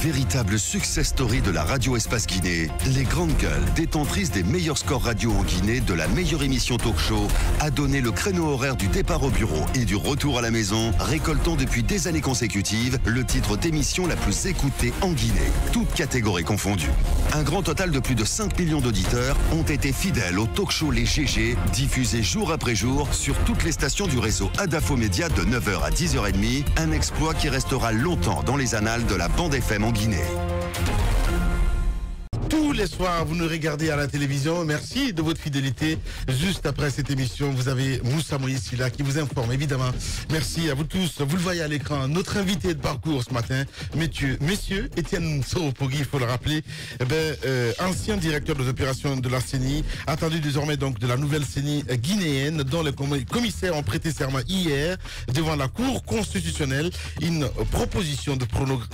Véritable success story de la radio Espace Guinée, les grandes gueules, détentrices des meilleurs scores radio en Guinée, de la meilleure émission talk show, a donné le créneau horaire du départ au bureau et du retour à la maison, récoltant depuis des années consécutives le titre d'émission la plus écoutée en Guinée, toutes catégories confondues. Un grand total de plus de 5 millions d'auditeurs ont été fidèles au talk show Les GG, diffusé jour après jour sur toutes les stations du réseau Adafo Média de 9h à 10h30, un exploit qui restera longtemps dans les annales de la bande FM en Guinée. Tous les soirs, vous nous regardez à la télévision. Merci de votre fidélité. Juste après cette émission, vous avez Moussa Moïse là qui vous informe, évidemment. Merci à vous tous. Vous le voyez à l'écran. Notre invité de parcours ce matin, messieurs, Étienne Soropogui, il faut le rappeler, ancien directeur des opérations de la CENI, attendu désormais donc de la nouvelle CENI guinéenne, dont les commissaires ont prêté serment hier devant la Cour constitutionnelle. Une proposition de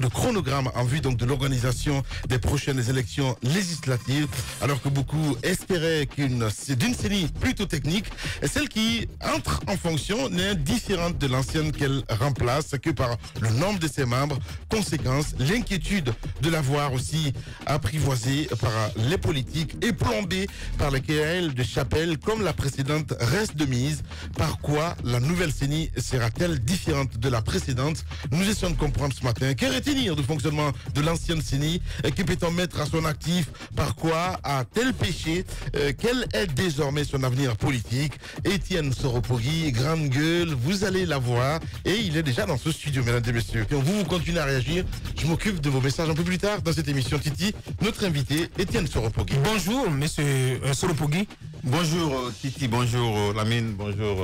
chronogramme en vue donc de l'organisation des prochaines élections législative, alors que beaucoup espéraient d'une CENI plutôt technique, celle qui entre en fonction n'est différente de l'ancienne qu'elle remplace que par le nombre de ses membres. Conséquence, l'inquiétude de la voir aussi apprivoisée par les politiques et plombée par les querelles de chapelle comme la précédente reste de mise. Par quoi la nouvelle CENI sera-t-elle différente de la précédente? Nous essayons de comprendre ce matin. Que retenir du fonctionnement de l'ancienne CENI? Que peut-on mettre à son actif? Par quoi a-t-elle péché? Quel est désormais son avenir politique? Étienne Soropogui, grande gueule, vous allez la voir et il est déjà dans ce studio, mesdames et messieurs. Vous continuez à réagir. Je m'occupe de vos messages un peu plus tard dans cette émission. Titi, notre invité, Étienne Soropogui. Bonjour, monsieur Soropogui. Bonjour Titi, bonjour Lamine, bonjour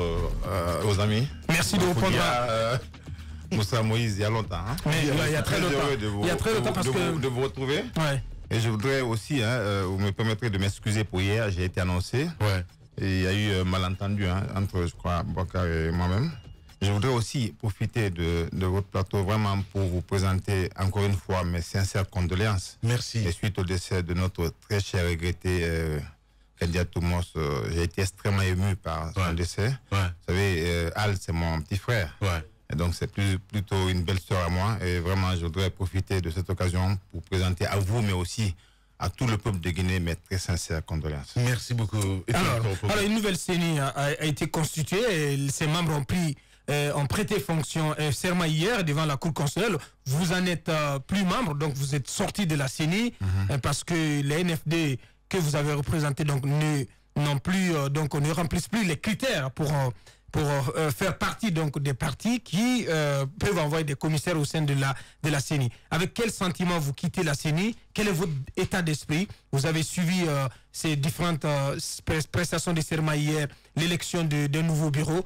aux amis. Merci de répondre à... Moussa Moïse, il y a longtemps. Hein? Mais il y a très longtemps. Il y a très longtemps parce que... De vous retrouver. Ouais. Et je voudrais aussi, vous me permettrez de m'excuser pour hier, j'ai été annoncé. Ouais. Et il y a eu un malentendu entre, je crois, Bokar et moi-même. Je voudrais aussi profiter de votre plateau vraiment pour vous présenter encore une fois mes sincères condoléances. Merci. Et suite au décès de notre très cher regretté Kendia Thomas, j'ai été extrêmement ému par son décès. Ouais. Vous savez, Al, c'est mon petit frère. Ouais. Et donc c'est plutôt une belle sœur à moi. Et vraiment, je voudrais profiter de cette occasion pour présenter à vous, mais aussi à tout le peuple de Guinée, mes très sincères condoléances. Merci beaucoup. Alors une nouvelle CENI a été constituée et ses membres ont prêté fonction serment hier devant la Cour constitutionnelle. Vous en êtes plus membre, donc vous êtes sorti de la CENI parce que les NFD que vous avez représentés donc ne remplissent plus les critères pour faire partie donc des partis qui peuvent envoyer des commissaires au sein de la CENI. Avec quel sentiment vous quittez la CENI? Quel est votre état d'esprit? Vous avez suivi ces différentes prestations de serment hier, l'élection d'un nouveau bureau.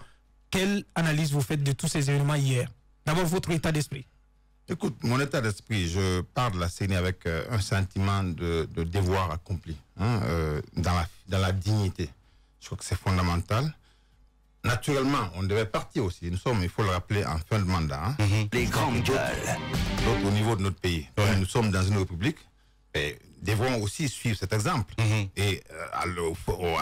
Quelle analyse vous faites de tous ces événements hier? D'abord, votre état d'esprit. Écoute, mon état d'esprit, je pars de la CENI avec un sentiment de devoir accompli, dans la dignité. Je crois que c'est fondamental. Naturellement, on devait partir aussi. Nous sommes, il faut le rappeler, en fin de mandat. Les grandes gueules. Donc, au niveau de notre pays, nous sommes dans une république, et devront aussi suivre cet exemple. Et à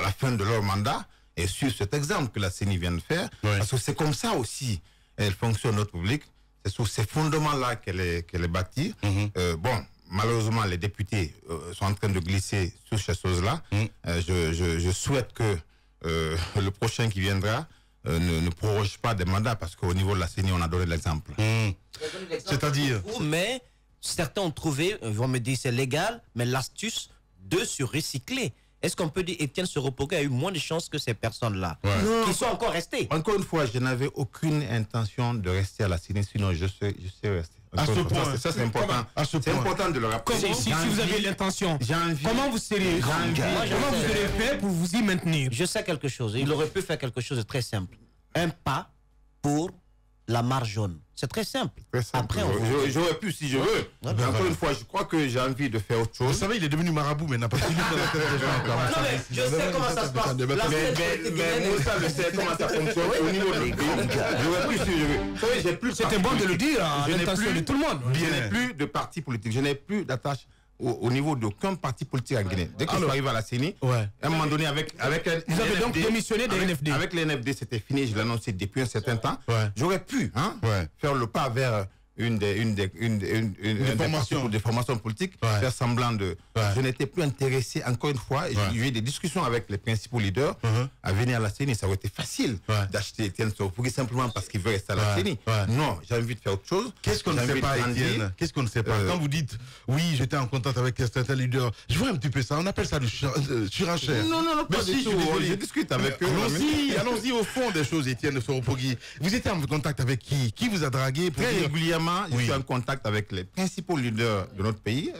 la fin de leur mandat, et suivre cet exemple que la CENI vient de faire, parce que c'est comme ça aussi elle fonctionne, notre république. C'est sur ces fondements-là qu'elle est bâtie. Malheureusement, les députés sont en train de glisser sur ces choses-là. Je souhaite que le prochain qui viendra ne proroge pas des mandats, parce qu'au niveau de la CENI, on a donné l'exemple. C'est-à-dire? Mais certains ont trouvé, ils vont me dire c'est légal, mais l'astuce de se recycler. Est-ce qu'on peut dire Étienne Soropogui a eu moins de chances que ces personnes-là qui sont encore restées? Encore une fois, je n'avais aucune intention de rester à la CENI, sinon je sais rester. À ce point. Ça, c'est important. C'est important de le rappeler. Si vous avez l'intention, comment vous serez fait pour vous y maintenir? Je sais quelque chose. Il aurait pu faire quelque chose de très simple. Un pas pour la marge jaune. C'est très simple. Après, j'aurais pu si je veux. Mais encore une fois, je crois que j'ai envie de faire autre chose. Vous savez, il est devenu marabout, mais n'a pas fini dans la tête des gens encore. Non, mais je sais comment ça se passe. Mais Moussa le sait comment ça fonctionne au niveau de notre pays. J'aurais pu si je veux. Vous savez, j'ai plus. C'était bon de le dire à l'intention de tout le monde. Je n'ai plus de parti politique. Je n'ai plus d'attache au niveau d'aucun parti politique en Guinée. Dès que je suis arrivé à la CENI, à un moment donné, avec vous avez donc démissionné des NFD. Avec les NFD, c'était fini, je l'ai annoncé depuis un certain temps. J'aurais pu faire le pas vers des formations politiques, faire semblant de... Je n'étais plus intéressé, encore une fois, j'ai eu des discussions avec les principaux leaders à venir à la CENI. Ça aurait été facile d'acheter Étienne Soro-Pogui simplement parce qu'il veut rester à la CENI. Non, j'ai envie de faire autre chose. Qu'est-ce qu'on ne sait pas, Étienne? Qu'est-ce qu'on ne sait pas? Quand vous dites, oui, j'étais en contact avec certains leaders, je vois un petit peu ça, on appelle ça du surenchère. Non, pas du tout. Je discute avec eux. Allons-y au fond des choses, Étienne Soro-Pogui. Vous étiez en contact avec qui? Qui vous a dragué? Très régulièrement, je suis en contact avec les principaux leaders de notre pays.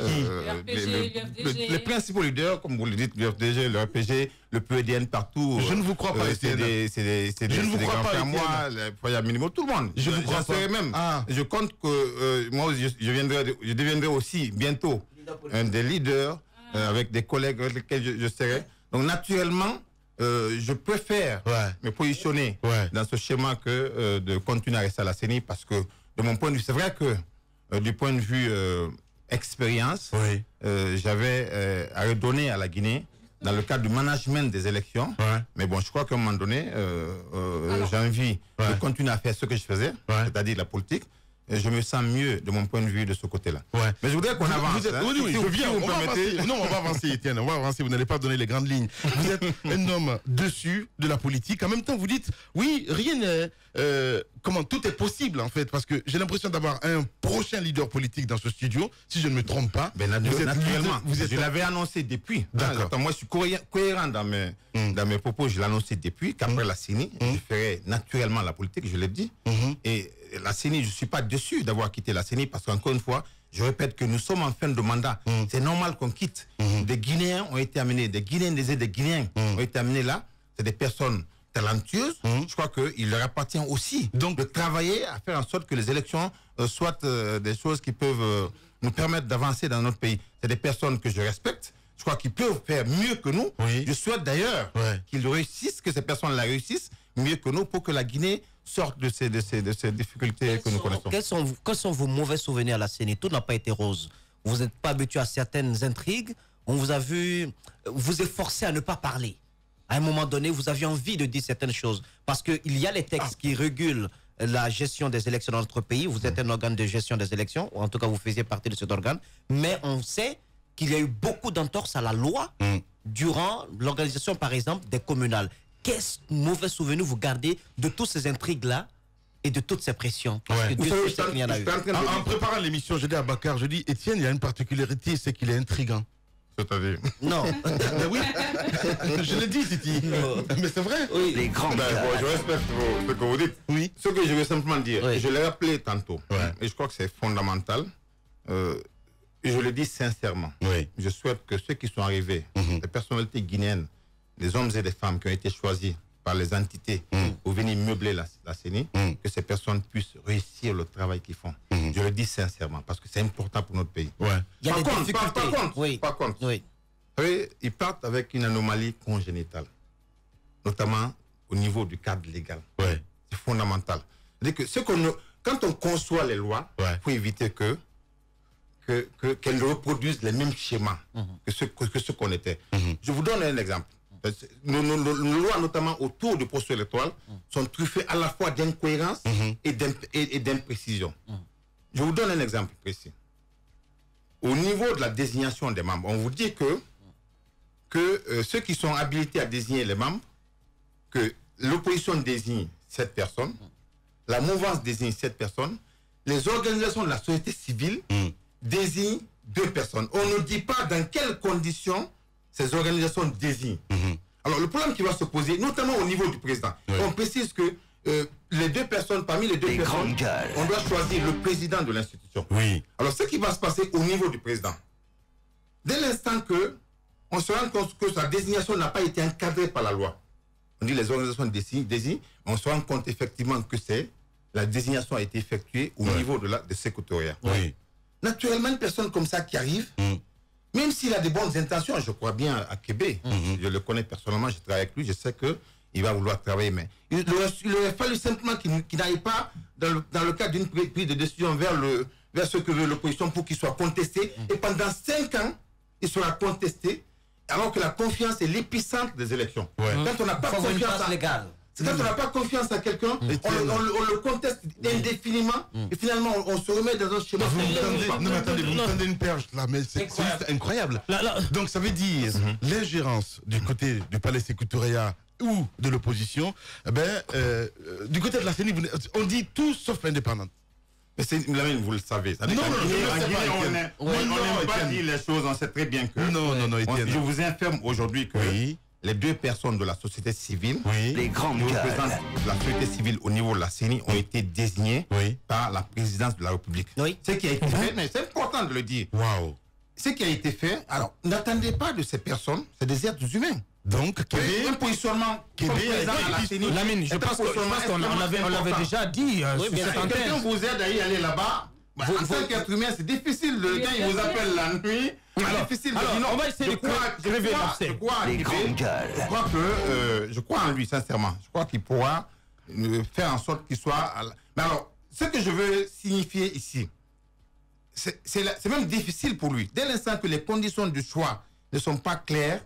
Les principaux leaders, comme vous le dites, le FDG, le RPG, le PEDN partout. Je ne vous crois pas, Étienne. C'est des grands frères, moi, les minimaux, tout le monde. Je vous crois pas. Même. Je compte que moi, je deviendrai aussi bientôt un des leaders avec des collègues avec lesquels je serai. Donc, naturellement, je préfère me positionner dans ce schéma que de continuer à rester à la CENI parce que, de mon point de vue, c'est vrai que du point de vue expérience, j'avais à redonner à la Guinée dans le cadre du management des élections. Mais bon, je crois qu'à un moment donné, j'ai envie de continuer à faire ce que je faisais, c'est-à-dire la politique. Et je me sens mieux de mon point de vue de ce côté-là. Mais je voudrais qu'on avance. Oui, je viens. On va avancer. Non, on va avancer, Étienne. On va avancer. Vous n'allez pas donner les grandes lignes. Vous êtes un homme dessus de la politique. En même temps, vous dites, oui, rien n'est... tout est possible, en fait, parce que j'ai l'impression d'avoir un prochain leader politique dans ce studio, si je ne me trompe pas. Ben, naturellement. Je l'avais annoncé depuis. D'accord. Moi, je suis cohérent dans mes propos. Je l'ai annoncé depuis qu'après la CENI, je ferai naturellement la politique, je l'ai dit. Et la CENI, je ne suis pas déçu d'avoir quitté la CENI parce qu'encore une fois, je répète que nous sommes en fin de mandat. C'est normal qu'on quitte. Des Guinéens ont été amenés, des Guinéens ont été amenés là. C'est des personnes talentueuses. Je crois qu'il leur appartient aussi de travailler à faire en sorte que les élections soient des choses qui peuvent nous permettre d'avancer dans notre pays. C'est des personnes que je respecte. Je crois qu'ils peuvent faire mieux que nous. Je souhaite d'ailleurs qu'ils réussissent, que ces personnes-là réussissent mieux que nous pour que la Guinée sorte de ces difficultés que nous connaissons. Quels sont vos mauvais souvenirs à la CENI? Tout n'a pas été rose. Vous n'êtes pas habitué à certaines intrigues. On vous a vu vous efforcer à ne pas parler. À un moment donné, vous aviez envie de dire certaines choses. Parce qu'il y a les textes qui régulent la gestion des élections dans notre pays. Vous êtes un organe de gestion des élections, ou en tout cas vous faisiez partie de cet organe. Mais on sait qu'il y a eu beaucoup d'entorses à la loi durant l'organisation, par exemple, des communales. Quel mauvais souvenir vous gardez de toutes ces intrigues-là et de toutes ces pressions? Parce que Dieu sait qu'il y en a eu. En préparant l'émission, je dis à Bakar, je dis, Étienne, il y a une particularité, c'est qu'il est intriguant. C'est-à-dire? Non. Oui, je l'ai dit, Titi. Mais c'est vrai. Oui, les grands. Je respecte ce que vous dites. Oui. Ce que je veux simplement dire, je l'ai rappelé tantôt, et je crois que c'est fondamental, et je le dis sincèrement. Je souhaite que ceux qui sont arrivés, les personnalités guinéennes, les hommes et les femmes qui ont été choisis par les entités pour venir meubler la CENI, que ces personnes puissent réussir le travail qu'ils font. Je le dis sincèrement, parce que c'est important pour notre pays. Il y a des difficultés. Par contre, vous savez, ils partent avec une anomalie congénitale, notamment au niveau du cadre légal. C'est fondamental. C'est-à-dire que quand on conçoit les lois, il faut éviter qu'elles reproduisent les mêmes schémas que ce qu'on était. Je vous donne un exemple. Nos lois, notamment autour du processus électoral, sont truffées à la fois d'incohérence et d'imprécision. Je vous donne un exemple précis. Au niveau de la désignation des membres, on vous dit que ceux qui sont habilités à désigner les membres, que l'opposition désigne 7 personnes, la mouvance désigne 7 personnes, les organisations de la société civile désignent 2 personnes. On ne dit pas dans quelles conditions ces organisations désignent. Alors, le problème qui va se poser, notamment au niveau du président, on précise que les 2 personnes, parmi les 2 personnes, on doit choisir le président de l'institution. Alors, ce qui va se passer au niveau du président, dès l'instant que on se rend compte que sa désignation n'a pas été encadrée par la loi, on dit les organisations désignent, on se rend compte effectivement que la désignation a été effectuée au niveau de secrétariat. Naturellement, une personne comme ça qui arrive, même s'il a de bonnes intentions, je crois bien à Québec, je le connais personnellement, je travaille avec lui, je sais qu'il va vouloir travailler, mais il aurait fallu simplement qu'il n'aille pas dans le cadre d'une prise de décision vers ce que veut l'opposition pour qu'il soit contesté, et pendant 5 ans, il sera contesté, alors que la confiance est l'épicentre des élections. Quand on n'a pas confiance C'est quand on n'a pas confiance à quelqu'un, on le conteste indéfiniment, et finalement on se remet dans un schéma. Vous me tendez une perche là, mais c'est juste incroyable. Donc ça veut dire l'ingérence du côté du palais Sékou Touré ou de l'opposition, du côté de la CENI, on dit tout sauf indépendante. Mais Lamine, vous le savez. On n'aime pas dire les choses, on sait très bien que... Je vous informe aujourd'hui que les deux personnes de la société civile, les grandes représentants de la société civile au niveau de la CENI ont été désignés par la présidence de la République. Ce qui a été fait, mais c'est important de le dire. Ce qui a été fait, alors n'attendez pas de ces personnes, c'est des êtres humains. Donc, un positionnement Lamine, je pense qu'on l'avait déjà dit sur cette antenne. Quelqu'un vous aide à y aller là-bas. En tant qu'être humain, c'est difficile. Le gars, il vous appelle la nuit. C'est difficile de dire non. On va essayer de crever l'abcès. Je crois en lui, sincèrement. Je crois qu'il pourra faire en sorte qu'il soit... Mais alors, ce que je veux signifier ici, c'est même difficile pour lui. Dès l'instant que les conditions du choix ne sont pas claires,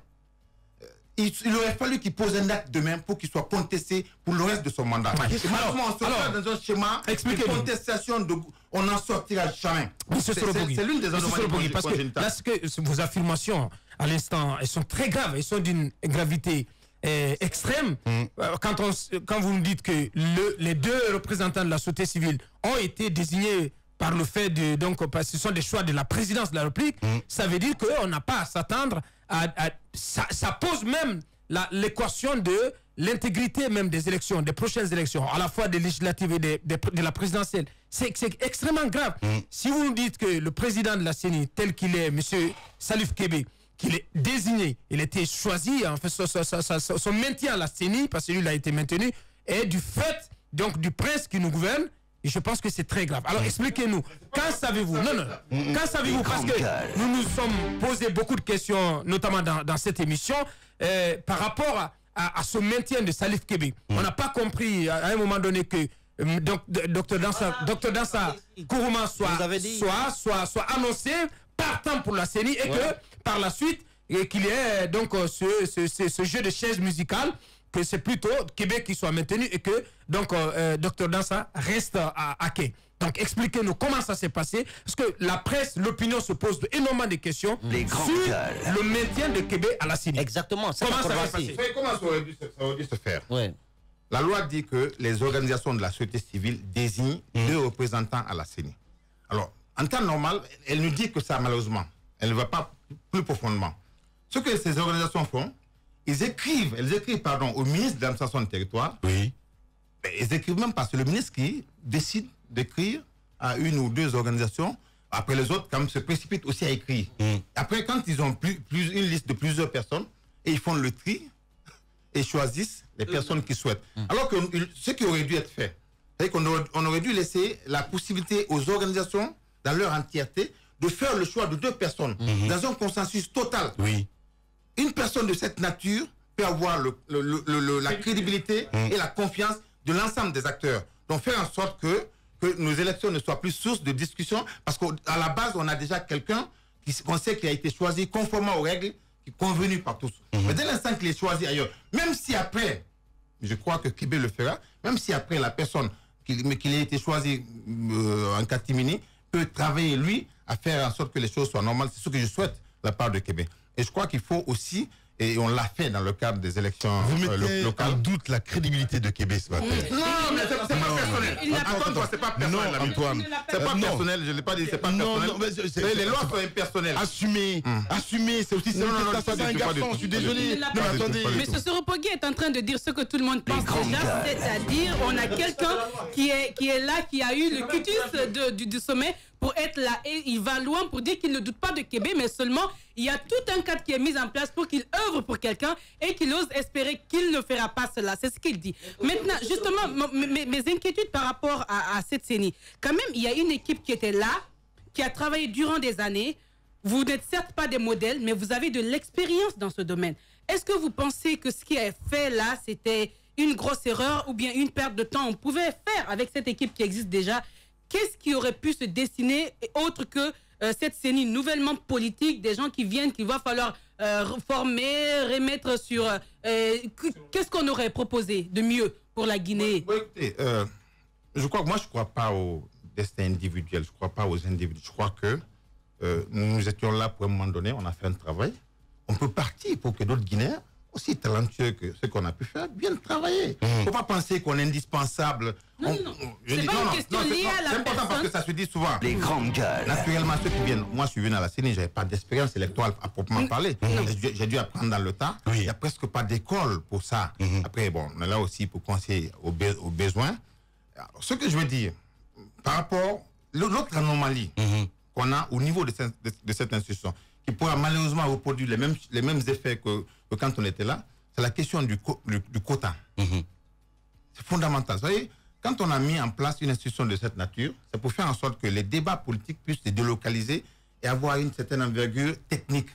il aurait fallu qu'il pose un acte demain pour qu'il soit contesté pour le reste de son mandat. On se retrouve dans un schéma de contestation, on n'en sortira jamais. C'est l'une des anomalies. Parce que là, vos affirmations, à l'instant, elles sont très graves, elles sont d'une gravité extrême. Quand vous nous dites que les deux représentants de la société civile ont été désignés par le fait de... Donc, ce sont des choix de la présidence de la République, ça veut dire qu'on n'a pas à s'attendre ça pose même l'équation de l'intégrité même des élections, des prochaines élections, à la fois des législatives et de la présidentielle. C'est extrêmement grave. Si vous nous dites que le président de la CENI, tel qu'il est, M. Salif Kébé, qu'il est désigné, il a été choisi, en fait, son maintien à la CENI, parce que lui, il a été maintenu, et du fait donc du prince qui nous gouverne, et je pense que c'est très grave. Alors expliquez-nous, quand savez-vous? Quand savez-vous? Parce que nous nous sommes posé beaucoup de questions, notamment dans cette émission, par rapport à ce maintien de Salif Kébé. On n'a pas compris à un moment donné que Dr Dansa Kourouma soit annoncé partant pour la CENI et que par la suite, qu'il y ait donc ce jeu de chaises musicales, que c'est plutôt Québec qui soit maintenu et que donc Dr Dansa reste à quai. Donc expliquez-nous comment ça s'est passé, parce que la presse, l'opinion se pose énormément de questions sur le maintien de Québec à la CENI. Exactement. Comment ça va se passer? Comment ça aurait dû se faire? La loi dit que les organisations de la société civile désignent deux représentants à la CENI. Alors, en temps normal, elle nous dit que ça, malheureusement, elle ne va pas plus profondément. Ce que ces organisations font, elles écrivent au ministre de l'administration du territoire. Ils écrivent même parce que le ministre qui décide d'écrire à une ou deux organisations, après les autres, quand même, se précipitent aussi à écrire. Après, quand ils ont une liste de plusieurs personnes, et ils font le tri et choisissent les personnes qu'ils souhaitent. Alors que ce qui aurait dû être fait, c'est qu'on aurait dû laisser la possibilité aux organisations, dans leur entièreté, de faire le choix de deux personnes, dans un consensus total. Une personne de cette nature peut avoir la crédibilité et la confiance de l'ensemble des acteurs. Donc faire en sorte que nos élections ne soient plus source de discussion, parce qu'à la base, on a déjà quelqu'un qu'on sait qui a été choisi conformément aux règles convenues par tous. Mais dès l'instant qu'il est choisi ailleurs, même si après, je crois que Kébé le fera, même si après la personne qu'il a été choisi en catimini peut travailler lui à faire en sorte que les choses soient normales, c'est ce que je souhaite de la part de Kébé. Et je crois qu'il faut aussi, et on l'a fait dans le cadre des élections locales. Vous mettez en doute la crédibilité de Kébé ce matin. Non, mais c'est pas personnel. Antoine, c'est pas personnel. Antoine, c'est pas personnel, je ne l'ai pas dit, c'est pas personnel. Les lois sont impersonnelles. Assumer, c'est aussi ça. C'est un garçon, je suis désolé. Non, attendez. Mais ce Soropogui est en train de dire ce que tout le monde pense déjà, c'est-à-dire on a quelqu'un qui est là, qui a eu le cutus du sommet pour être là, et il va loin pour dire qu'il ne doute pas de Québec, mais seulement il y a tout un cadre qui est mis en place pour qu'il œuvre pour quelqu'un et qu'il ose espérer qu'il ne fera pas cela. C'est ce qu'il dit. Maintenant, justement, mes inquiétudes par rapport à cette CENI. Quand même, il y a une équipe qui était là, qui a travaillé durant des années. Vous n'êtes certes pas des modèles, mais vous avez de l'expérience dans ce domaine. Est-ce que vous pensez que ce qui est fait là, c'était une grosse erreur ou bien une perte de temps? On pouvait faire avec cette équipe qui existe déjà. Qu'est-ce qui aurait pu se dessiner autre que cette CENI nouvellement politique, des gens qui viennent, qu'il va falloir former, remettre sur... Qu'est-ce qu'on aurait proposé de mieux pour la Guinée? Écoutez, je crois pas au destin individuel, je crois pas aux individus. Je crois que nous étions là pour un moment donné, on a fait un travail. On peut partir pour que d'autres Guinéens, aussi talentueux que ce qu'on a pu faire, viennent travailler. Il ne faut pas penser qu'on est indispensable. Non. C'est pas une question liée à la personne. C'est important parce que ça se dit souvent. Les grandes gueules. Naturellement, ceux qui viennent, moi je suis venu à la CENI, je n'avais pas d'expérience électorale à proprement parler. J'ai dû apprendre dans le temps. Il n'y a presque pas d'école pour ça. Après, bon, on est là aussi pour conseiller aux besoins. Alors, ce que je veux dire, par rapport, l'autre anomalie qu'on a au niveau de cette institution, qui pourra malheureusement reproduire les mêmes effets que quand on était là, c'est la question du quota. C'est fondamental. Vous savez, quand on a mis en place une institution de cette nature, c'est pour faire en sorte que les débats politiques puissent se délocaliser et avoir une certaine envergure technique.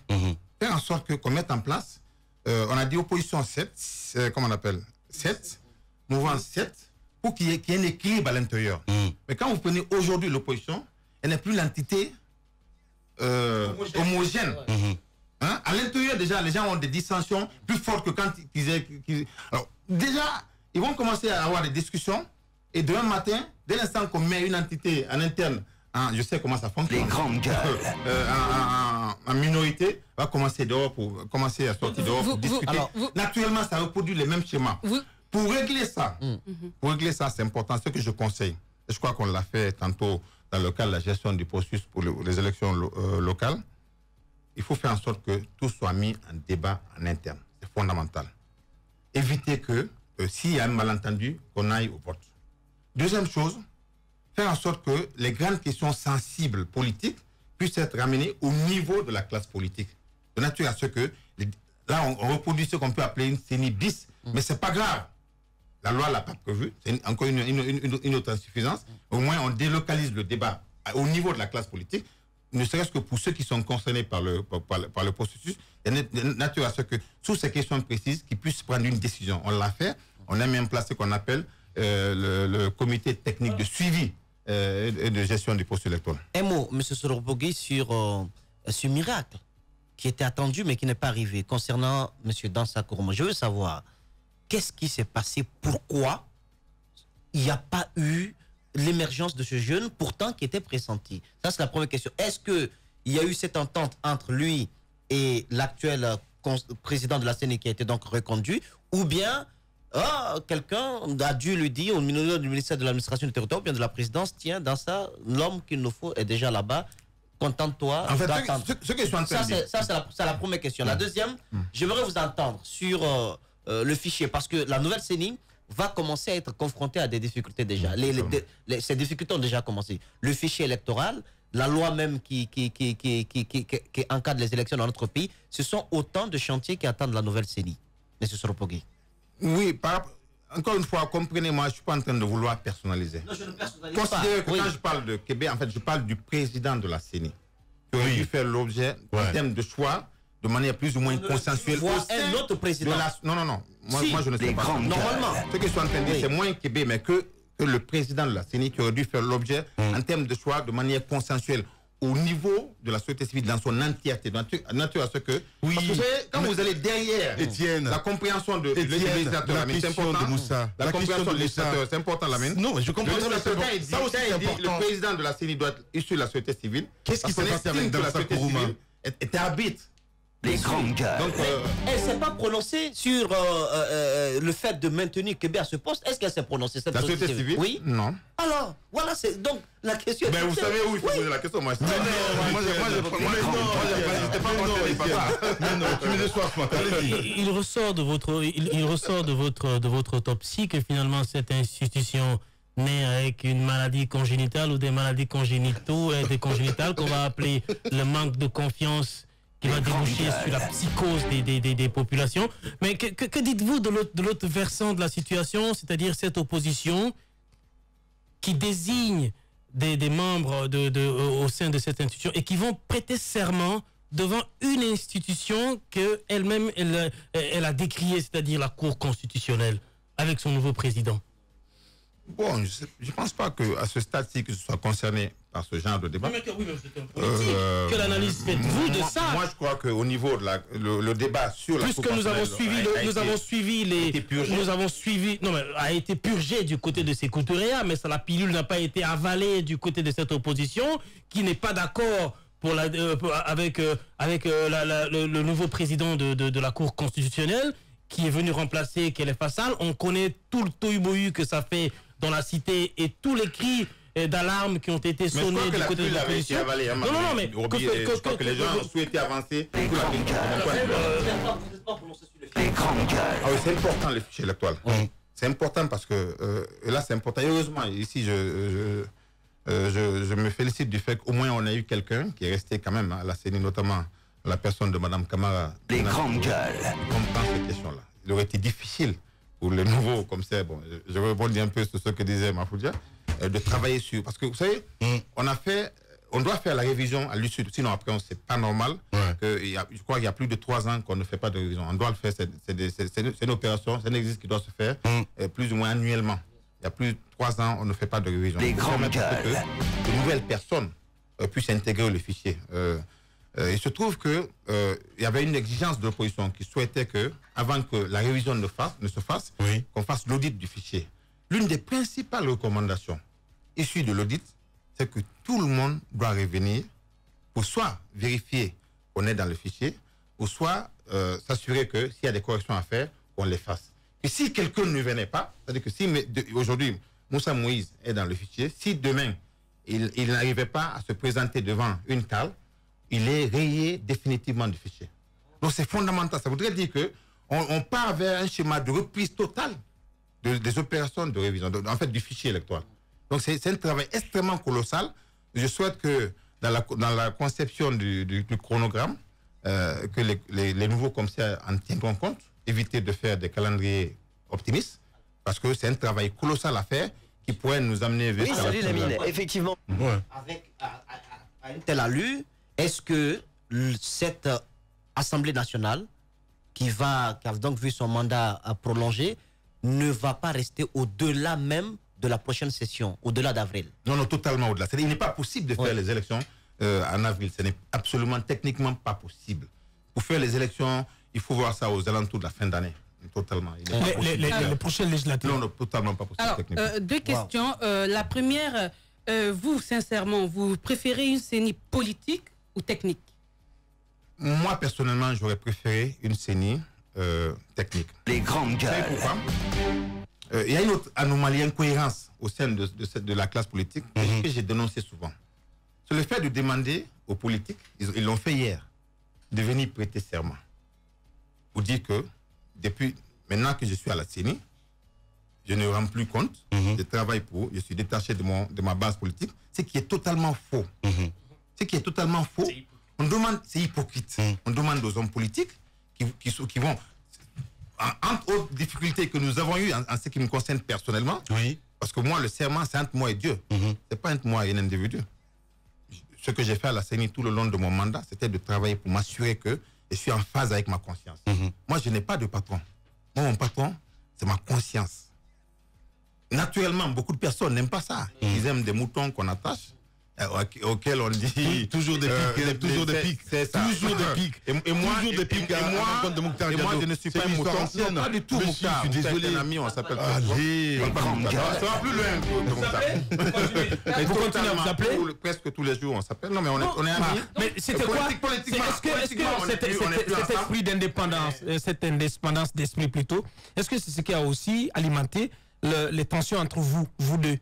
Faire en sorte qu'on mette en place, on a dit opposition 7, comment on appelle 7, mouvement 7, pour qu'il y ait un équilibre à l'intérieur. Mais quand vous prenez aujourd'hui l'opposition, elle n'est plus l'entité homogène. Hein? À l'intérieur, déjà, les gens ont des dissensions plus fortes que quand Alors, déjà, ils vont commencer à avoir des discussions et demain matin, dès l'instant qu'on met une entité en interne, je sais comment ça fonctionne. Les grandes gueules. En minorité, va commencer dehors pour commencer à sortir dehors pour discuter. Naturellement, ça reproduit les mêmes schémas. Pour régler ça, c'est important. Ce que je conseille, et je crois qu'on l'a fait tantôt dans le cadre de la gestion du processus pour les élections locales, il faut faire en sorte que tout soit mis en débat en interne. C'est fondamental. Éviter que, s'il y a un malentendu, qu'on aille au vote. Deuxième chose, faire en sorte que les grandes questions sensibles politiques puissent être ramenées au niveau de la classe politique. De nature à ce que, là, on reproduit ce qu'on peut appeler une CENI bis, mais c'est pas grave. La loi l'a pas prévu, c'est encore une autre insuffisance. Au moins, on délocalise le débat au niveau de la classe politique, ne serait-ce que pour ceux qui sont concernés par le processus, de nature à ce que, sous ces questions précises, qu'ils puissent prendre une décision. On l'a fait, on a mis en place ce qu'on appelle le comité technique de suivi et de gestion du processus électoral. Un mot, M. Sorobogui, sur ce miracle qui était attendu mais qui n'est pas arrivé concernant M. Dansa Kourouma. Je veux savoir, qu'est-ce qui s'est passé? Pourquoi il n'y a pas eu l'émergence de ce jeune, pourtant qui était pressenti? Ça, c'est la première question. Est-ce qu'il y a eu cette entente entre lui et l'actuel président de la CENI qui a été donc reconduit, ou bien quelqu'un a dû lui dire au ministère de l'administration du territoire, ou bien de la présidence, tiens, dans ça, l'homme qu'il nous faut est déjà là-bas, contente-toi d'attendre. Ce que je suis en train de dire. Ça, c'est la première question. La deuxième, j'aimerais vous entendre sur le fichier, parce que la nouvelle CENI va commencer à être confrontée à des difficultés déjà. Ces difficultés ont déjà commencé. Le fichier électoral, la loi même qui encadre les élections dans notre pays, ce sont autant de chantiers qui attendent la nouvelle CENI. M. Soropogui. Oui, encore une fois, comprenez-moi, je ne suis pas en train de vouloir personnaliser. Non, je ne personnalise pas. Considérez que quand je parle de Québec, en fait, je parle du président de la CENI, qui aurait dû faire l'objet en termes de choix de manière plus ou moins consensuelle. Un autre président. Non. Moi, je ne sais pas. Normalement. Ce que je suis en train de dire, c'est moins Québec, mais que le président de la CENI qui aurait dû faire l'objet en termes de choix de manière consensuelle au niveau de la société civile dans son entièreté, de nature à ce que... Parce que vous savez, quand vous allez derrière la compréhension de législateur, c'est important. La compréhension de législateur, c'est important, Lamine. Non, je comprends. Ça aussi, c'est important. Le président de la CENI doit être issu de la société civile. Qu'est-ce qui s'est passé avec Dansa Kourouma? Était arbitre. Les grandes gueules. Elle ne s'est pas prononcée sur le fait de maintenir Québec à ce poste. Est-ce qu'elle s'est prononcée, cette société civile? Oui. Non. Alors, voilà, c'est donc la question. Mais vous savez où il faut poser la question, moi. Non, tu me déçois, moi. Il ressort de votre autopsie que finalement cette institution naît avec une maladie congénitale ou des maladies congénitaux et des congénitales qu'on va appeler le manque de confiance qui va déboucher sur la psychose des populations. Mais que dites-vous de l'autre versant de la situation, c'est-à-dire cette opposition qui désigne des membres au sein de cette institution et qui vont prêter serment devant une institution qu'elle-même elle a décriée, c'est-à-dire la Cour constitutionnelle, avec son nouveau président? Bon, je ne pense pas qu'à ce stade-ci, que ce soit concerné par ce genre de débat. Quelle analyse faites-vous de ça? Moi, je crois qu'au niveau de le débat sur la puisque nous avons suivi a été purgé du côté de Sékou Touré, mais la pilule n'a pas été avalée du côté de cette opposition qui n'est pas d'accord avec le nouveau président de la Cour constitutionnelle qui est venu remplacer Kélé Fassal. On connaît tout le tohu-bohu que ça fait dans la cité et tous les cris d'alarme qui ont été sonnés du côté de l'opposition. Non, mais je crois que les gens ont souhaité avancer. C'est important le fichier électoral. C'est important parce que, et là c'est important. Et heureusement, ici je me félicite du fait qu'au moins on a eu quelqu'un qui est resté quand même à la CENI, notamment la personne de Mme Camara. Les grandes gueules. Qui comprend cette question-là. Il aurait été difficile pour les nouveaux commissaires, bon, je rebondis un peu sur ce que disait Mafoudia, de travailler sur... Parce que vous savez, on doit faire la révision à l'issue, sinon après c'est pas normal. Je crois qu'il y a plus de 3 ans qu'on ne fait pas de révision. On doit le faire, c'est une opération, c'est un exercice qui doit se faire plus ou moins annuellement. Il y a plus de 3 ans, on ne fait pas de révision. Les grandes gueules. Que de nouvelles personnes puissent intégrer le fichier. Il se trouve que il y avait une exigence de l'opposition qui souhaitait que, avant que la révision ne se fasse, qu'on fasse l'audit du fichier. L'une des principales recommandations issues de l'audit, c'est que tout le monde doit revenir pour soit vérifier qu'on est dans le fichier, ou soit s'assurer que s'il y a des corrections à faire, on les fasse. Et si quelqu'un ne venait pas, c'est-à-dire que si aujourd'hui Moussa Moïse est dans le fichier, si demain il n'arrivait pas à se présenter devant une cale, il est rayé définitivement du fichier. Donc c'est fondamental. Ça voudrait dire qu'on part vers un schéma de reprise totale des opérations de révision, en fait du fichier électoral. Donc c'est un travail extrêmement colossal. Je souhaite que dans la conception du chronogramme, que les nouveaux commissaires en tiendront compte, éviter de faire des calendriers optimistes, parce que c'est un travail colossal à faire qui pourrait nous amener vers... Oui, salut Lamine, effectivement. Avec à une telle allure, est-ce que cette Assemblée nationale, qui a donc vu son mandat prolongé, ne va pas rester au-delà même de la prochaine session, au-delà d'avril? Non, totalement au-delà. Il n'est pas possible de faire les élections en avril. Ce n'est absolument techniquement pas possible. Pour faire les élections, il faut voir ça aux alentours de la fin d'année. Totalement. Les prochaines législatives. Non, totalement pas possible. Alors, techniquement. 2 questions. La première, vous, sincèrement, vous préférez une CENI politique ou technique? Moi, personnellement, j'aurais préféré une CENI technique. Les grandes gueules. Vous savez pourquoi? Il y a une autre anomalie, incohérence au sein de la classe politique que j'ai dénoncé souvent. C'est le fait de demander aux politiques, ils l'ont fait hier, de venir prêter serment. Pour dire que, depuis maintenant que je suis à la CENI, je ne rends plus compte, je travaille je suis détaché de ma base politique, ce qui est totalement faux. Ce qui est totalement faux, on demande, c'est hypocrite. On demande aux hommes politiques qui vont, entre autres difficultés que nous avons eues en ce qui me concerne personnellement, parce que moi, le serment, c'est entre moi et Dieu. C'est pas entre moi et un individu. Ce que j'ai fait à la CENI tout le long de mon mandat, c'était de travailler pour m'assurer que je suis en phase avec ma conscience. Moi, je n'ai pas de patron. Moi, mon patron, c'est ma conscience. Naturellement, beaucoup de personnes n'aiment pas ça. Ils aiment des moutons qu'on attache, auxquels on dit... Toujours des pics, toujours des pics. C'est ça. Toujours des pics. Et moi, toujours des pics moi, je ne suis pas un mouton. Non, pas du tout, Mouktar. Je suis désolé. C'est un ami, on s'appelle... Allez, ça va plus loin que Mouktar. Vous continuez à vous appeler? Presque tous les jours, on s'appelle. Non, mais on est amis. Mais c'était quoi? Est-ce que cet esprit d'indépendance, cette indépendance d'esprit plutôt, est-ce que c'est ce qui a aussi alimenté les tensions entre vous deux?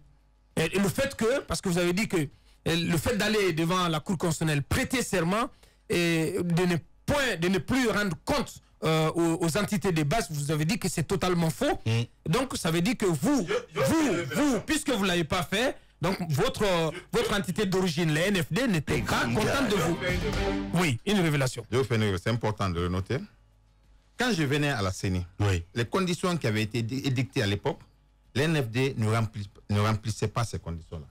Et le fait que, parce que vous avez dit que le fait d'aller devant la Cour constitutionnelle, prêter serment et de ne plus rendre compte aux entités de base, vous avez dit que c'est totalement faux. Donc ça veut dire que vous, puisque vous ne l'avez pas fait, donc votre entité d'origine, la NFD, n'était pas contente de vous. Oui, une révélation. Je vous fais une révélation, c'est important de le noter. Quand je venais à la CENI, les conditions qui avaient été édictées à l'époque, l'NFD ne remplissait pas ces conditions-là.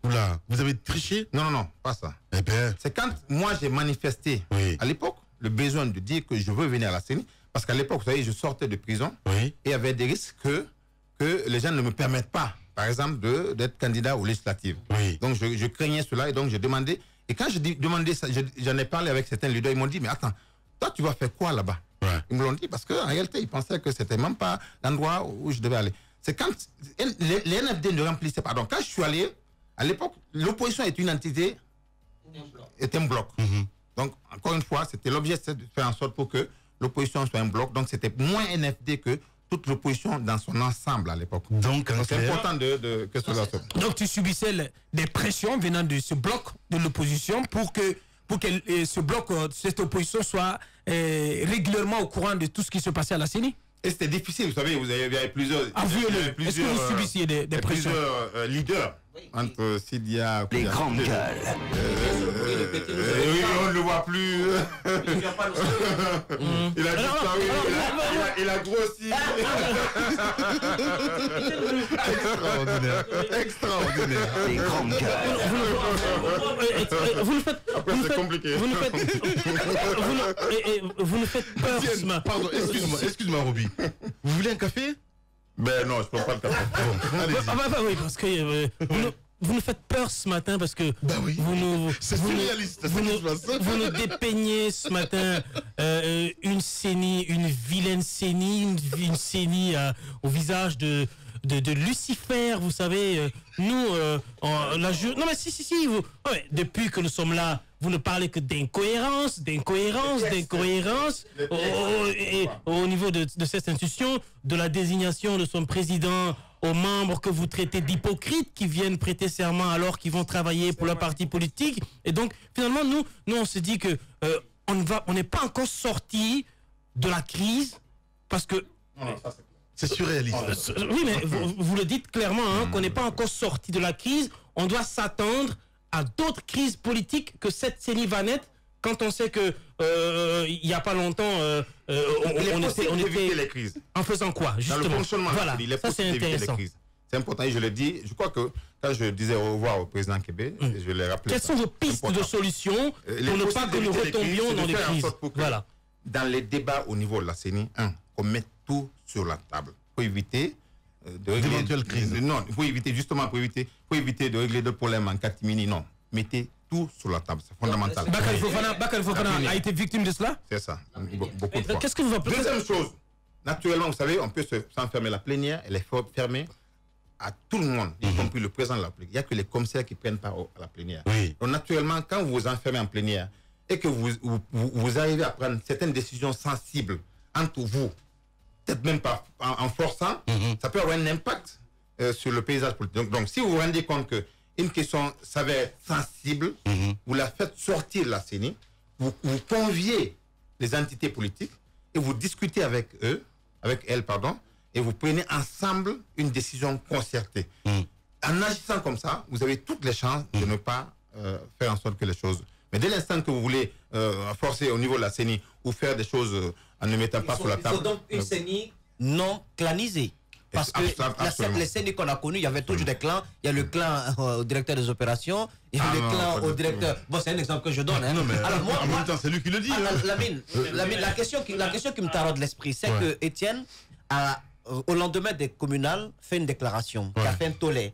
Oula, vous avez triché? Non, pas ça. Eh bien. C'est quand moi j'ai manifesté à l'époque le besoin de dire que je veux venir à la CENI, parce qu'à l'époque, vous savez, je sortais de prison et il y avait des risques que les gens ne me permettent pas par exemple, d'être candidat aux législatives. Oui. Donc, je craignais cela et donc, je demandais. Et quand je demandais ça, j'en ai parlé avec certains leaders, ils m'ont dit, mais attends, toi, tu vas faire quoi là-bas? Ils me l'ont dit parce qu'en réalité, ils pensaient que c'était même pas l'endroit où je devais aller. C'est quand les NFD ne remplissaient pas. Donc, quand je suis allé, à l'époque, l'opposition est une entité, est un bloc. Donc, encore une fois, c'était l'objectif de faire en sorte pour que l'opposition soit un bloc. Donc, c'était moins NFD que toute l'opposition dans son ensemble à l'époque. Donc c'est important que cela soit. Donc, tu subissais des pressions venant de ce bloc de l'opposition pour que ce bloc, cette opposition soit régulièrement au courant de tout ce qui se passait à la CENI? Et c'était difficile, vous savez, il y avait plusieurs... Est-ce que vous subissiez des pressions? Plusieurs leaders entre Sidia... Les grandes gueules. Oui, on ne le voit plus. Il a disparu, il a grossi. Extraordinaire. Les grandes gueules. Vous nous faites peur. Pardon, excuse-moi, Roby. Vous voulez un café? Ben non, je ne prends pas le café. Bon, oui, parce que vous nous faites peur ce matin parce que c'est surréaliste. Vous nous dépeignez ce matin une CENI, une vilaine CENI, une CENI au visage de Lucifer, vous savez. Nous, non mais si, depuis que nous sommes là, vous ne parlez que d'incohérence au niveau de cette institution, de la désignation de son président aux membres que vous traitez d'hypocrites qui viennent prêter serment alors qu'ils vont travailler pour leur parti politique. Et donc, finalement, nous on se dit que on n'est pas encore sorti de la crise parce que... C'est surréaliste. Oui, mais vous le dites clairement, qu'on n'est pas encore sorti de la crise. On doit s'attendre à d'autres crises politiques que cette CENI va naître quand on sait que il n'y a pas longtemps, on était les crises. En faisant quoi, justement? Dans le fonctionnement, voilà, ça c'est intéressant. C'est important et je le dis. Je crois que quand je disais au revoir au président Kébé, je l'ai rappelé. Quelles sont vos pistes de solutions pour ne pas que nous retombions dans les crises? Voilà. Dans les débats au niveau de la CENI, qu'on mette tout sur la table pour éviter de régler d'éventuelles crises. Non, il faut éviter pour éviter de régler de problèmes en catimini. Non, mettez tout sur la table, c'est fondamental. Bakary Fofana a été victime de cela? C'est ça, beaucoup de fois. Qu'est-ce que vous appelez? Deuxième chose, naturellement, vous savez, on peut s'enfermer. La plénière, elle est fermée à tout le monde, y compris le président de la plénière. Il n'y a que les commissaires qui prennent part à la plénière. Oui. Donc naturellement, quand vous vous enfermez en plénière et que vous arrivez à prendre certaines décisions sensibles entre vous, peut-être même pas en forçant, ça peut avoir un impact sur le paysage politique. Donc si vous vous rendez compte qu'une question s'avère sensible, vous la faites sortir de la CENI, vous conviez les entités politiques et vous discutez avec elles, et vous prenez ensemble une décision concertée. En agissant comme ça, vous avez toutes les chances de ne pas faire en sorte que les choses... Mais dès l'instant que vous voulez forcer au niveau de la CENI ou faire des choses en ne mettant pas sur la table... Il faut donc une CENI non clanisée. Parce que les CENI qu'on a connues, il y avait toujours des clans. Il y a le clan au directeur des opérations, il y a le clan au directeur... Bon, c'est un exemple que je donne. Non, mais alors, moi, en même temps, c'est lui qui le dit. Lamine, la question qui me taraude l'esprit, c'est que Étienne, au lendemain des communales, fait une déclaration, qui a fait un tollé.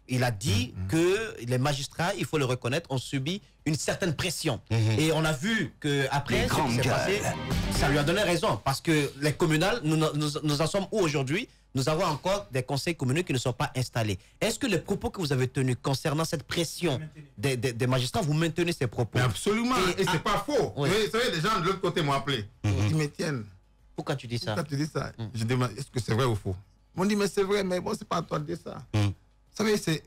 Il a dit que les magistrats, il faut le reconnaître, ont subi une certaine pression. Et on a vu qu'après, ce qui s'est passé, ça lui a donné raison. Parce que les communales, nous en sommes où aujourd'hui? Nous avons encore des conseils communaux qui ne sont pas installés. Est-ce que les propos que vous avez tenus concernant cette pression des magistrats, vous maintenez ces propos? Mais absolument, et c'est pas faux. Oui. Vous savez, les gens de l'autre côté m'ont appelé. Ils me tiennent. Pourquoi tu dis ça? Pourquoi tu dis ça? Je demande, est-ce que c'est vrai ou faux? Ils m'ont dit, mais c'est vrai, mais bon, c'est pas à toi de dire ça. Vous savez,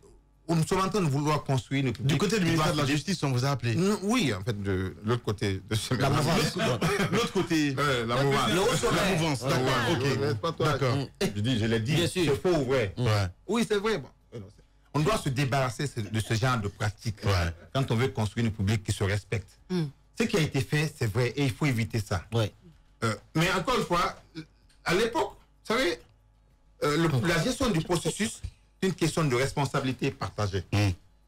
nous sommes en train de vouloir construire une... Du côté du ministère de la Justice, on vous a appelé? Oui, en fait, de l'autre côté. La mouvance. L'autre côté. La mouvance. La mouvance, d'accord. Ok. Pas toi. D'accord. Je l'ai dit. C'est faux ou vrai? Oui, c'est vrai. Bon. On doit se débarrasser de ce genre de pratique quand on veut construire une République qui se respecte. Ce qui a été fait, c'est vrai, et il faut éviter ça. Mais encore une fois, à l'époque, vous savez, la gestion du processus, c'est une question de responsabilité partagée.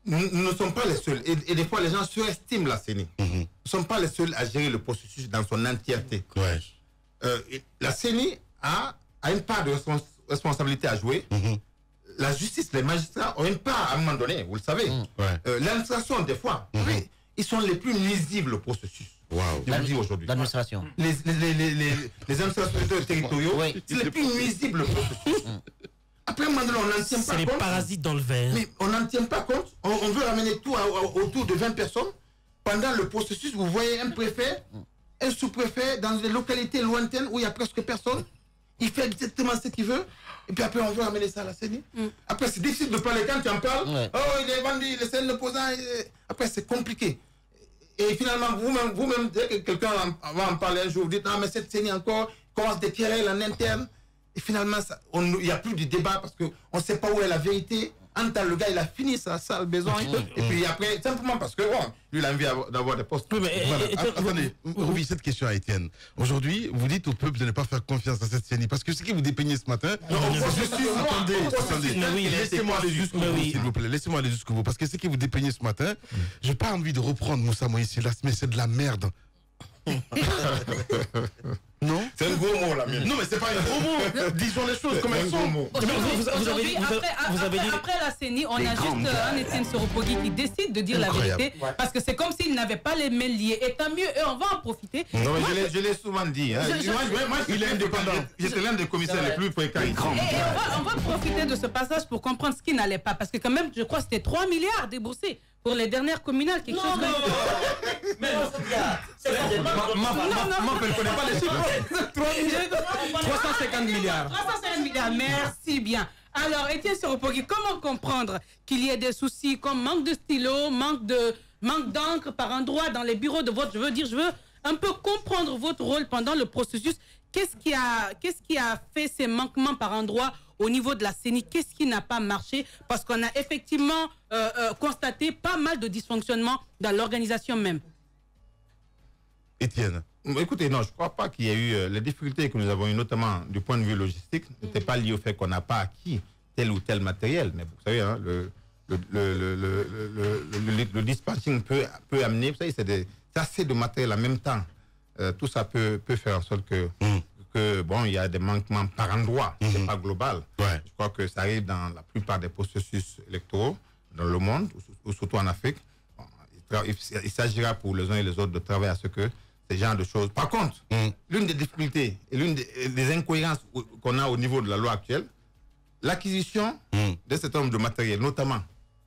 Nous ne sommes pas les seuls. Et des fois, les gens surestiment la CENI. Nous ne sommes pas les seuls à gérer le processus dans son entièreté. La CENI a une part de responsabilité à jouer. la justice, les magistrats ont une part à un moment donné, vous le savez. L'administration, des fois, oui, ils sont les plus nuisibles au processus. Je vous dis aujourd'hui. L'administration. Les administrateurs territoriaux, c'est les plus nuisibles au processus. Après, un moment donné, on n'en tient pas compte. C'est les parasites dans le verre. Mais on n'en tient pas compte. On veut ramener tout autour de 20 personnes. Pendant le processus, vous voyez un préfet, un sous-préfet dans des localités lointaines où il n'y a presque personne. Il fait exactement ce qu'il veut. Et puis après, on veut ramener ça à la CENI. Après, c'est difficile de parler quand tu en parles. Oh, il est vendu, il est l'opposant. Après, c'est compliqué. Et finalement, vous-même, dès que quelqu'un va en parler un jour, vous dites, ah, mais cette CENI encore commence des querelles en interne. Et finalement, il n'y a plus de débat parce qu'on ne sait pas où est la vérité. Le gars, il a fini sa sale besoin. Et puis après, simplement parce que, bon, lui, il a envie d'avoir des postes. Attendez, oui, cette question à Étienne. Aujourd'hui, vous dites au peuple de ne pas faire confiance à cette CENI parce que ce qui vous dépeignez ce matin. Attendez, laissez-moi aller jusqu'au bout, s'il vous plaît. Laissez-moi aller jusqu'au bout. Parce que ce qui vous dépeignez ce matin, j'ai pas envie de reprendre Moussa Moïse, mais c'est de la merde. Non, c'est un gros mot, la mienne. Non, mais c'est pas un gros mot. Disons les choses comme elles sont. Après la CENI, on a juste un Étienne Soropogui qui décide de dire la vérité parce que c'est comme s'il n'avait pas les mains liées. Et tant mieux, on va en profiter. Non, mais je l'ai souvent dit. Moi, il est indépendant. J'étais l'un des commissaires les plus fréquents. Et on va profiter de ce passage pour comprendre ce qui n'allait pas. Parce que quand même, je crois que c'était 3 milliards déboursés pour les dernières communales. Quelque chose Mais non, c'est je ne connais pas les chiffres. 350 milliards. 350 milliards, merci bien. Alors, Étienne Soropogui, comment comprendre qu'il y ait des soucis comme manque de stylo, manque d'encre par endroit dans les bureaux de vote? Je veux un peu comprendre votre rôle pendant le processus. Qu'est-ce qui a fait ces manquements par endroit au niveau de la CENI? Qu'est-ce qui n'a pas marché? Parce qu'on a effectivement constaté pas mal de dysfonctionnements dans l'organisation même. Étienne. Écoutez, non, je ne crois pas qu'il y ait eu les difficultés que nous avons eues, notamment du point de vue logistique, n'étaient pas liées au fait qu'on n'a pas acquis tel ou tel matériel. Mais vous savez, hein, le dispatching peut amener, vous savez, c'est assez de matériel en même temps. Tout ça peut faire en sorte que bon, il y a des manquements par endroit, c'est pas global. Je crois que ça arrive dans la plupart des processus électoraux dans le monde, ou surtout en Afrique. Bon, il s'agira pour les uns et les autres de travailler à ce que ces genres de choses. Par contre, l'une des difficultés et l'une des incohérences qu'on a au niveau de la loi actuelle, l'acquisition d'un certain nombre de matériel, notamment,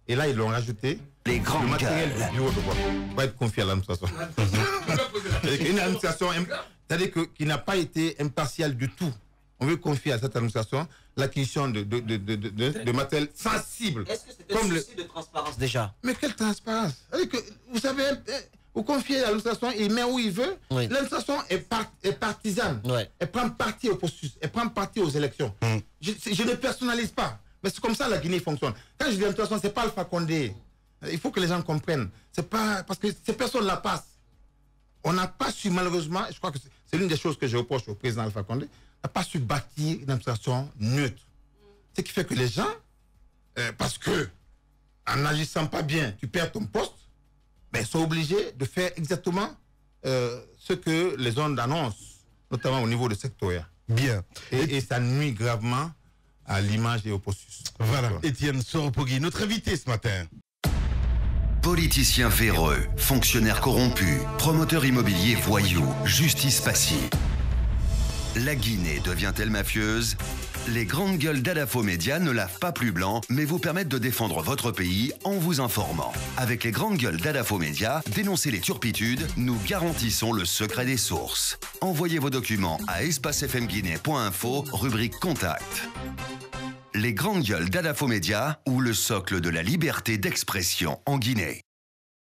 et là ils l'ont rajouté, le matériel du bureau de vote. On va être confié à l'administration. Une administration, c'est-à-dire qui n'a pas été impartiale du tout. On veut confier à cette administration l'acquisition de matériel sensible. Est-ce que c'était un souci de transparence déjà? Mais quelle transparence? Vous savez, vous confiez à l'administration, il met où il veut. L'administration est partisane. Elle prend parti au processus, elle prend parti aux élections. Je ne personnalise pas. Mais c'est comme ça la Guinée fonctionne. Quand je dis l'administration, ce n'est pas Alpha Condé. Il faut que les gens comprennent. C'est pas parce que ces personnes la passent. On n'a pas su, malheureusement, je crois que c'est l'une des choses que je reproche au président Alpha Condé, n'a pas su bâtir une administration neutre. Ce qui fait que les gens, parce que en n'agissant pas bien, tu perds ton poste, ben, sont obligés de faire exactement ce que les ondes annoncent, notamment au niveau du secteur. Bien. Et ça nuit gravement à l'image et au processus. Voilà, Étienne Soropogui, notre invité ce matin. Politiciens véreux, fonctionnaires corrompus, promoteurs immobiliers voyous, justice passive. La Guinée devient-elle mafieuse? Les grandes gueules d'Adafo Média ne lavent pas plus blanc, mais vous permettent de défendre votre pays en vous informant. Avec les grandes gueules d'Adafo Média, dénoncez les turpitudes, nous garantissons le secret des sources. Envoyez vos documents à espacefmguinée.info, rubrique Contact. Les grandes gueules d'Adafo Média ou le socle de la liberté d'expression en Guinée.